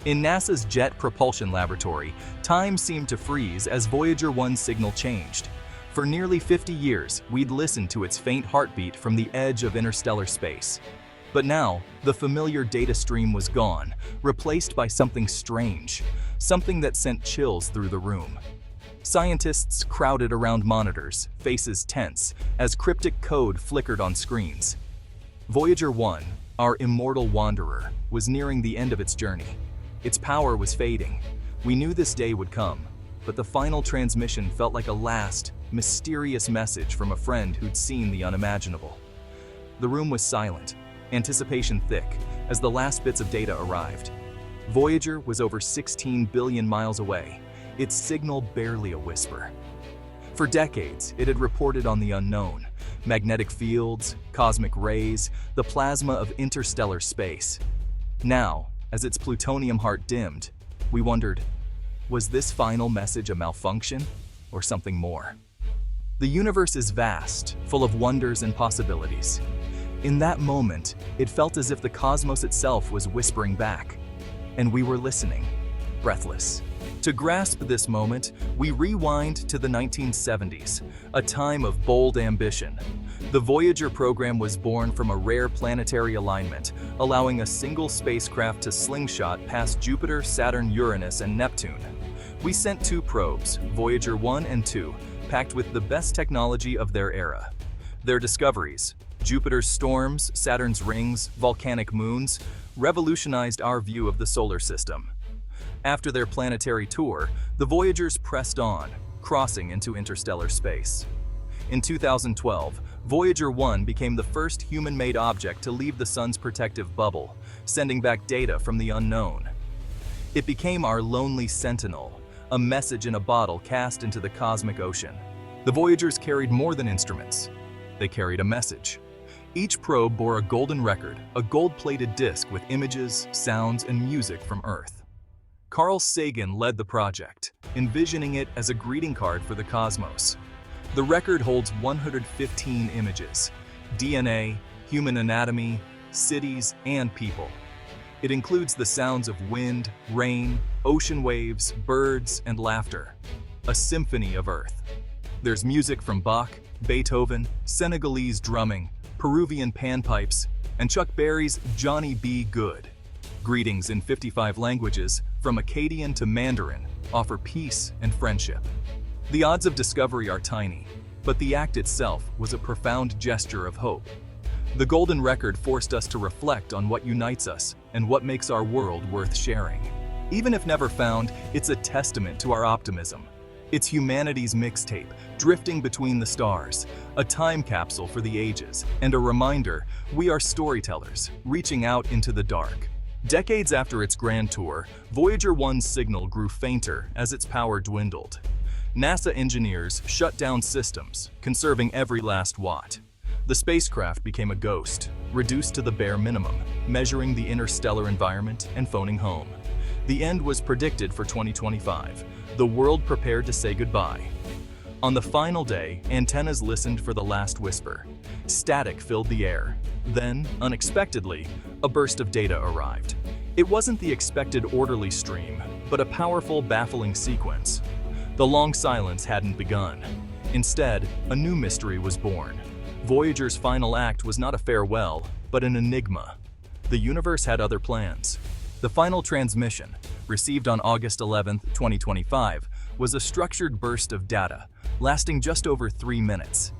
In NASA's Jet Propulsion Laboratory, time seemed to freeze as Voyager 1's signal changed. For nearly 50 years, we'd listened to its faint heartbeat from the edge of interstellar space. But now, the familiar data stream was gone, replaced by something strange, something that sent chills through the room. Scientists crowded around monitors, faces tense, as cryptic code flickered on screens. Voyager 1, our immortal wanderer, was nearing the end of its journey. Its power was fading. We knew this day would come, but the final transmission felt like a last, mysterious message from a friend who'd seen the unimaginable. The room was silent, anticipation thick, as the last bits of data arrived. Voyager was over 16 billion miles away, its signal barely a whisper. For decades, it had reported on the unknown, magnetic fields, cosmic rays, the plasma of interstellar space. Now, as its plutonium heart dimmed, we wondered, was this final message a malfunction or something more? The universe is vast, full of wonders and possibilities. In that moment, it felt as if the cosmos itself was whispering back, and we were listening, breathless. To grasp this moment, we rewind to the 1970s, a time of bold ambition. The Voyager program was born from a rare planetary alignment, allowing a single spacecraft to slingshot past Jupiter, Saturn, Uranus, and Neptune. We sent 2 probes, Voyager 1 and 2, packed with the best technology of their era. Their discoveries, Jupiter's storms, Saturn's rings, volcanic moons, revolutionized our view of the solar system. After their planetary tour, the Voyagers pressed on, crossing into interstellar space. In 2012, Voyager 1 became the first human-made object to leave the sun's protective bubble, sending back data from the unknown. It became our lonely sentinel, a message in a bottle cast into the cosmic ocean. The Voyagers carried more than instruments. They carried a message. Each probe bore a golden record, a gold-plated disc with images, sounds, and music from Earth. Carl Sagan led the project, envisioning it as a greeting card for the cosmos. The record holds 115 images: DNA, human anatomy, cities, and people. It includes the sounds of wind, rain, ocean waves, birds, and laughter. A symphony of Earth. There's music from Bach, Beethoven, Senegalese drumming, Peruvian panpipes, and Chuck Berry's Johnny B. Good. Greetings in 55 languages, from Akkadian to Mandarin, offer peace and friendship. The odds of discovery are tiny, but the act itself was a profound gesture of hope. The golden record forced us to reflect on what unites us and what makes our world worth sharing. Even if never found, it's a testament to our optimism. It's humanity's mixtape, drifting between the stars, a time capsule for the ages, and a reminder we are storytellers, reaching out into the dark. Decades after its grand tour, Voyager 1's signal grew fainter as its power dwindled. NASA engineers shut down systems, conserving every last watt. The spacecraft became a ghost, reduced to the bare minimum, measuring the interstellar environment and phoning home. The end was predicted for 2025. The world prepared to say goodbye. On the final day, antennas listened for the last whisper. Static filled the air. Then, unexpectedly, a burst of data arrived. It wasn't the expected orderly stream, but a powerful, baffling sequence. The long silence hadn't begun. Instead, a new mystery was born. Voyager's final act was not a farewell, but an enigma. The universe had other plans. The final transmission, received on August 11, 2025, was a structured burst of data, lasting just over 3 minutes.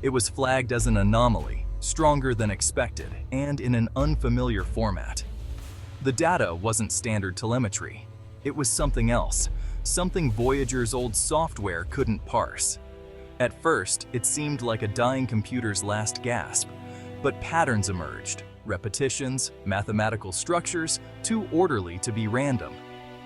It was flagged as an anomaly, stronger than expected, and in an unfamiliar format. The data wasn't standard telemetry. It was something else, something Voyager's old software couldn't parse. At first, it seemed like a dying computer's last gasp, but patterns emerged. Repetitions, mathematical structures, too orderly to be random.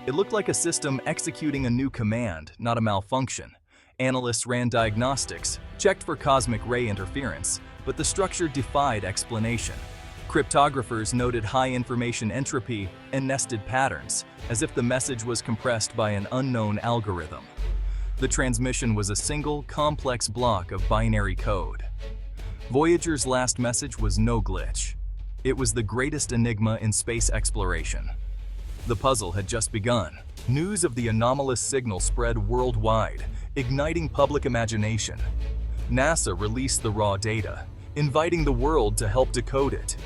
It looked like a system executing a new command, not a malfunction. Analysts ran diagnostics, checked for cosmic ray interference, but the structure defied explanation. Cryptographers noted high information entropy and nested patterns, as if the message was compressed by an unknown algorithm. The transmission was a single, complex block of binary code. Voyager's last message was no glitch. It was the greatest enigma in space exploration. The puzzle had just begun. News of the anomalous signal spread worldwide, igniting public imagination. NASA released the raw data, inviting the world to help decode it.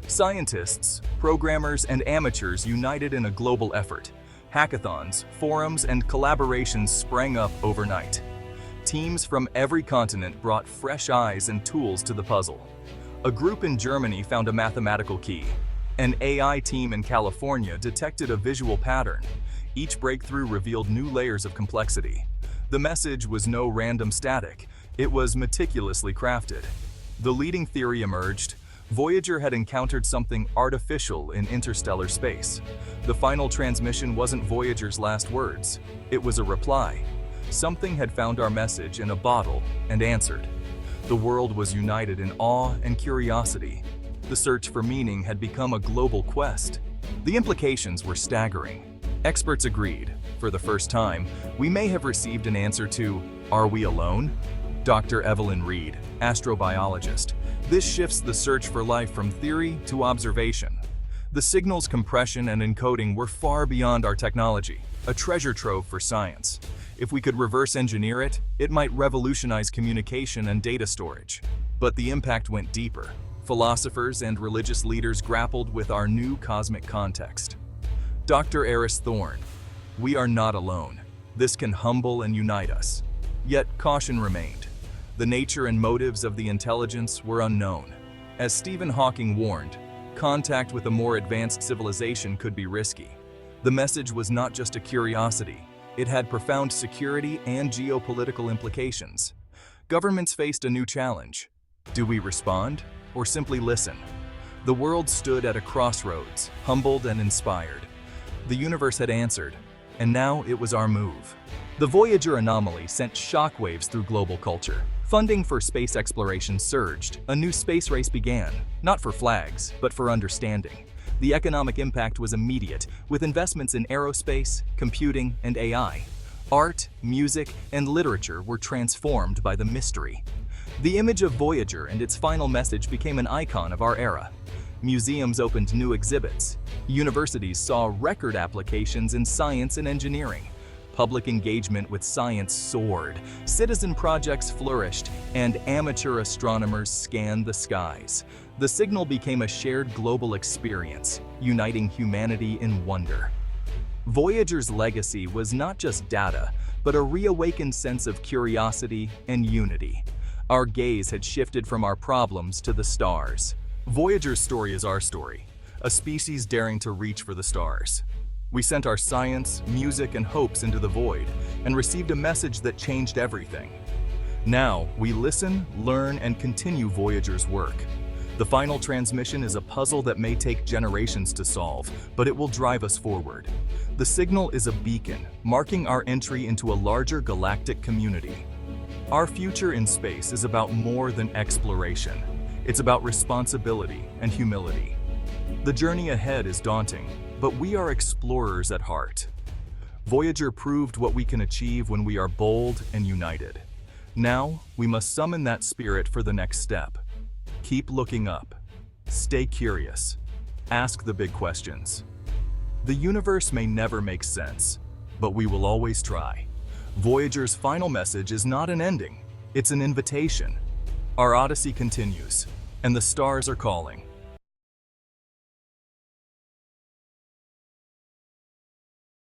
Scientists, programmers, and amateurs united in a global effort. Hackathons, forums, and collaborations sprang up overnight. Teams from every continent brought fresh eyes and tools to the puzzle. A group in Germany found a mathematical key. An AI team in California detected a visual pattern. Each breakthrough revealed new layers of complexity. The message was no random static. It was meticulously crafted. The leading theory emerged. Voyager had encountered something artificial in interstellar space. The final transmission wasn't Voyager's last words. It was a reply. Something had found our message in a bottle and answered. The world was united in awe and curiosity. The search for meaning had become a global quest. The implications were staggering. Experts agreed, for the first time, we may have received an answer to, "Are we alone?" Dr. Evelyn Reed, astrobiologist. This shifts the search for life from theory to observation. The signal's compression and encoding were far beyond our technology, a treasure trove for science. If we could reverse engineer it, it might revolutionize communication and data storage. But the impact went deeper. Philosophers and religious leaders grappled with our new cosmic context. Dr. Eris Thorne, we are not alone. This can humble and unite us. Yet caution remained. The nature and motives of the intelligence were unknown. As Stephen Hawking warned, contact with a more advanced civilization could be risky. The message was not just a curiosity. It had profound security and geopolitical implications. Governments faced a new challenge. Do we respond or simply listen? The world stood at a crossroads, humbled and inspired. The universe had answered, and now it was our move. The Voyager anomaly sent shockwaves through global culture. Funding for space exploration surged. A new space race began, not for flags, but for understanding. The economic impact was immediate, with investments in aerospace, computing, and AI. Art, music, and literature were transformed by the mystery. The image of Voyager and its final message became an icon of our era. Museums opened new exhibits. Universities saw record applications in science and engineering. Public engagement with science soared. Citizen projects flourished, and amateur astronomers scanned the skies. The signal became a shared global experience, uniting humanity in wonder. Voyager's legacy was not just data, but a reawakened sense of curiosity and unity. Our gaze had shifted from our problems to the stars. Voyager's story is our story, a species daring to reach for the stars. We sent our science, music, and hopes into the void and received a message that changed everything. Now, we listen, learn, and continue Voyager's work. The final transmission is a puzzle that may take generations to solve, but it will drive us forward. The signal is a beacon, marking our entry into a larger galactic community. Our future in space is about more than exploration. It's about responsibility and humility. The journey ahead is daunting, but we are explorers at heart. Voyager proved what we can achieve when we are bold and united. Now, we must summon that spirit for the next step. Keep looking up. Stay curious. Ask the big questions. The universe may never make sense, but we will always try. Voyager's final message is not an ending, it's an invitation. Our odyssey continues, and the stars are calling.